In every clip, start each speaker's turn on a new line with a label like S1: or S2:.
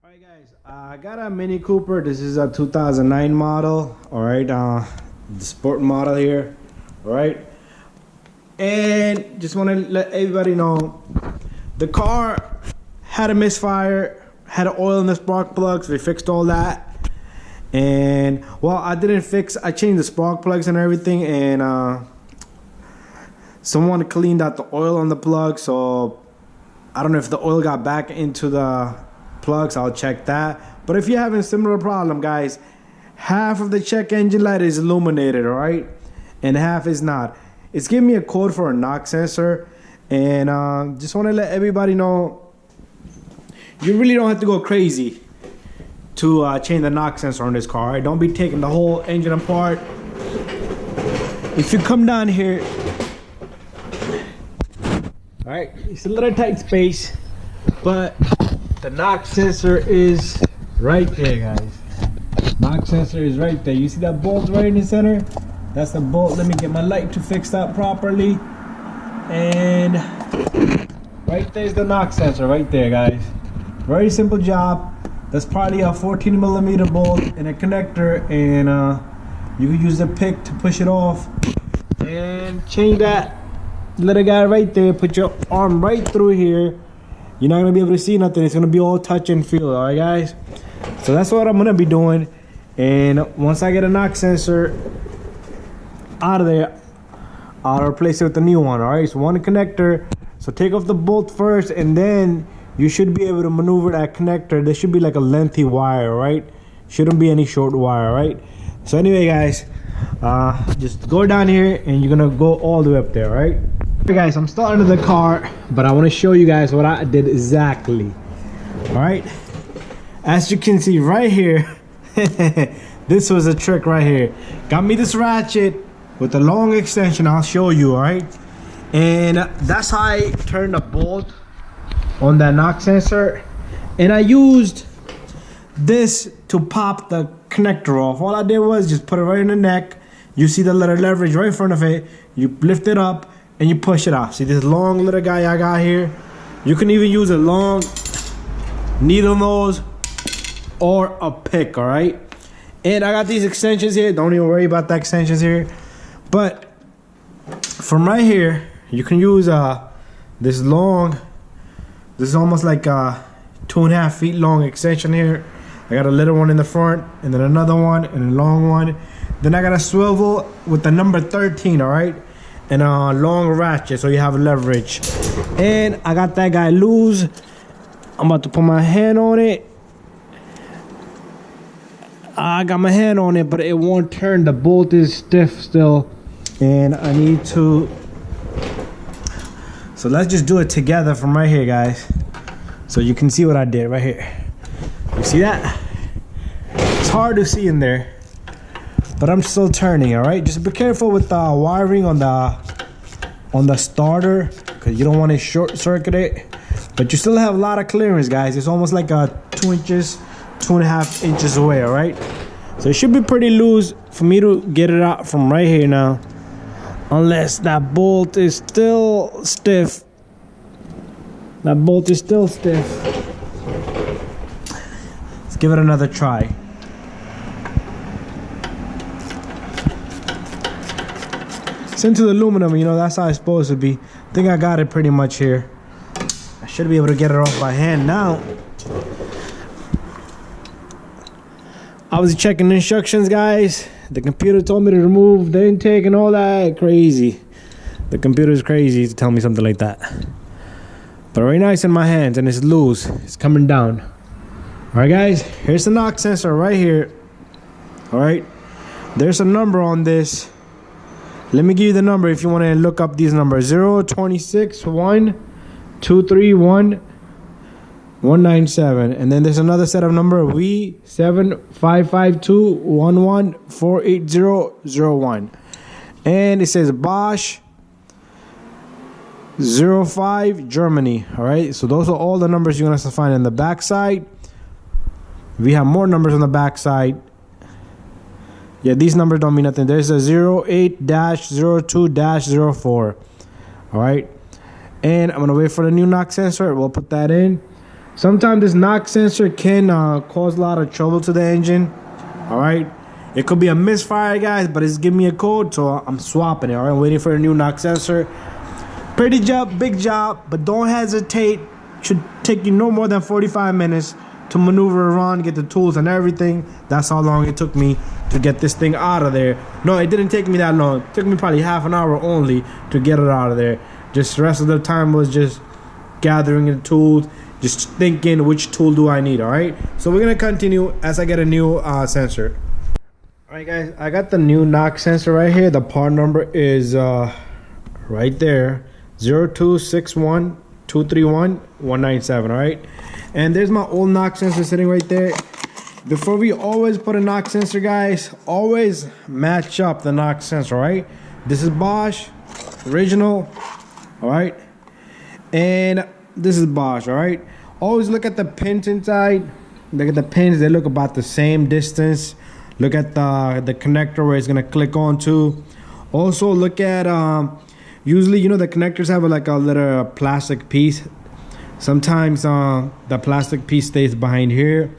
S1: Alright guys, I got a Mini Cooper. This is a 2009 model. Alright, the sport model here. Alright, and just want to let everybody know the car had a misfire, had an oil in the spark plugs. We fixed all that, and well, I changed the spark plugs and everything, and someone cleaned out the oil on the plug, so I don't know if the oil got back into the plugs. I'll check that. But if you're having a similar problem, guys, half of the check engine light is illuminated, all right, and half is not. It's giving me a code for a knock sensor, and just want to let everybody know you really don't have to go crazy to change the knock sensor on this car. Right? Don't be taking the whole engine apart. If you come down here, all right, it's a little tight space, but the knock sensor is right there, guys. Knock sensor is right there. You see that bolt right in the center? That's the bolt. Let me get my light to fix that properly. And right there's the knock sensor right there, guys. Very simple job. That's probably a 14mm bolt and a connector, and you can use the pick to push it off and change that little guy right there. Put your arm right through here. You're not gonna be able to see nothing. It's gonna be all touch and feel. All right, guys. So that's what I'm gonna be doing. And once I get a knock sensor out of there, I'll replace it with a new one. All right. So one connector. So take off the bolt first, and then you should be able to maneuver that connector. There should be like a lengthy wire, right? Shouldn't be any short wire, right? So anyway, guys, just go down here, and you're gonna go all the way up there, right? Okay guys, I'm still under the car, but I want to show you guys what I did exactly. All right, as you can see right here, this was a trick right here. Got me this ratchet with a long extension. I'll show you. All right, and that's how I turned the bolt on that knock sensor, and I used this to pop the connector off. All I did was just put it right in the neck. You see the little leverage right in front of it. You lift it up and you push it off. See this long little guy I got here? You can even use a long needle nose or a pick, all right? And I got these extensions here. Don't even worry about the extensions here. But from right here, you can use this long, this is almost like a 2.5 feet long extension here. I got a little one in the front, and then another one, and a long one. Then I got a swivel with the number 13, all right? And a long ratchet, so you have leverage. And I got that guy loose. I'm about to put my hand on it. I got my hand on it, but it won't turn. The bolt is stiff still, and I need to. So let's just do it together from right here, guys, so you can see what I did right here. You see that? It's hard to see in there, but I'm still turning. All right, just be careful with the wiring on the starter, because you don't want to short circuit it. But you still have a lot of clearance, guys. It's almost like a 2 inches, 2.5 inches away. All right, so it should be pretty loose for me to get it out from right here now, unless that bolt is still stiff. That bolt is still stiff. Let's give it another try. It's into the aluminum, you know, that's how it's supposed to be. I think I got it pretty much here. I should be able to get it off by hand now. I was checking instructions, guys. The computer told me to remove the intake and all that. Crazy. The computer is crazy to tell me something like that. But right now it's in my hands and it's loose. It's coming down. All right, guys, here's the knock sensor right here. All right, there's a number on this. Let me give you the number if you want to look up these numbers. 02612319197, and then there's another set of number V755211480001, and it says Bosch 05 Germany. All right, so those are all the numbers you're going to find in the back side. We have more numbers on the back side. Yeah, these numbers don't mean nothing. There's a 08-02-04. All right, and I'm gonna wait for the new knock sensor. We'll put that in. sometimes this knock sensor can cause a lot of trouble to the engine. All right, it could be a misfire, guys, but it's giving me a code, so I'm swapping it. All right, I'm waiting for a new knock sensor. Pretty job, big job, but don't hesitate. Should take you no more than 45 minutes to maneuver around, get the tools and everything. That's how long it took me to get this thing out of there. No, it didn't take me that long. It took me probably half an hour only to get it out of there. Just the rest of the time was just gathering the tools, just thinking which tool do I need. All right, so we're gonna continue as I get a new sensor. All right, guys, I got the new knock sensor right here. The part number is right there, 0261231197. all right, and there's my old knock sensor sitting right there. Before we always put a knock sensor, guys, always match up the knock sensor. Right, this is Bosch original, all right, and this is Bosch. All right, always look at the pins inside. Look at the pins, they look about the same distance. Look at the connector where it's gonna click onto. Also look at usually, you know, the connectors have like a little plastic piece. Sometimes the plastic piece stays behind here,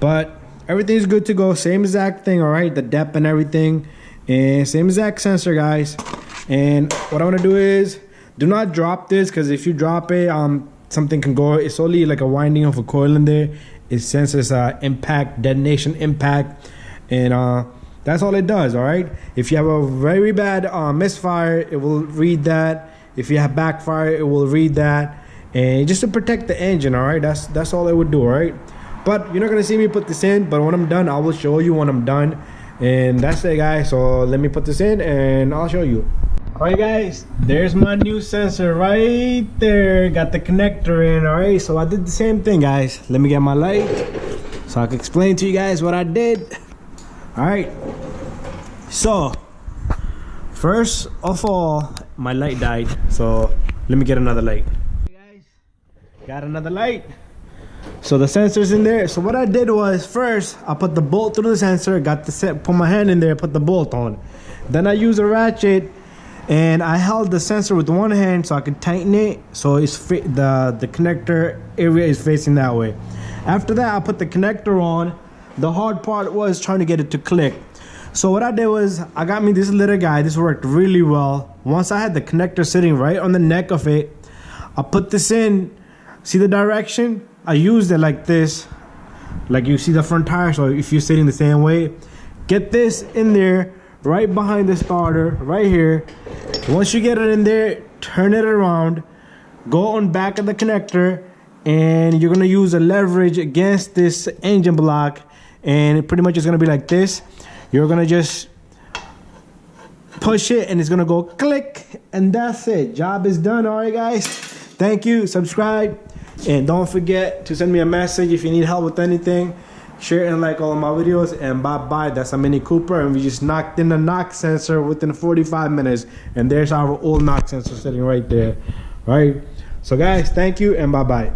S1: but everything's good to go. Same exact thing, all right, the depth and everything, and same exact sensor, guys. And what I want to do is do not drop this, because if you drop it, something can go. It's only like a winding of a coil in there. It senses impact, detonation impact, and that's all it does. All right, if you have a very bad misfire, it will read that. If you have backfire, it will read that, and just to protect the engine. All right, that's all it would do. All right, but you're not gonna see me put this in, but when I'm done, I will show you when I'm done. And that's it, guys. So let me put this in and I'll show you. All right, guys, there's my new sensor right there. Got the connector in. All right, so I did the same thing, guys. Let me get my light so I can explain to you guys what I did. All right, so first of all, my light died, so let me get another light. Hey guys, got another light. So the sensor's in there. So what I did was, first I put the bolt through the sensor, got the set, put my hand in there, put the bolt on. Then I used a ratchet and I held the sensor with one hand so I could tighten it, so it's the connector area is facing that way. After that, I put the connector on. The hard part was trying to get it to click. So what I did was, I got me this little guy. This worked really well. Once I had the connector sitting right on the neck of it, I put this in. See the direction? I used it like this, like you see the front tire. So if you're sitting the same way, get this in there right behind the starter right here. Once you get it in there, turn it around, go on back of the connector, and you're gonna use a leverage against this engine block, and it pretty much is gonna be like this. You're gonna just push it and it's gonna go click, and that's it. Job is done. All right, guys, thank you. Subscribe, and don't forget to send me a message if you need help with anything. Share and like all of my videos, and bye-bye. That's a Mini Cooper, and we just knocked in the knock sensor within 45 minutes, and there's our old knock sensor sitting right there. All right, so guys, thank you and bye-bye.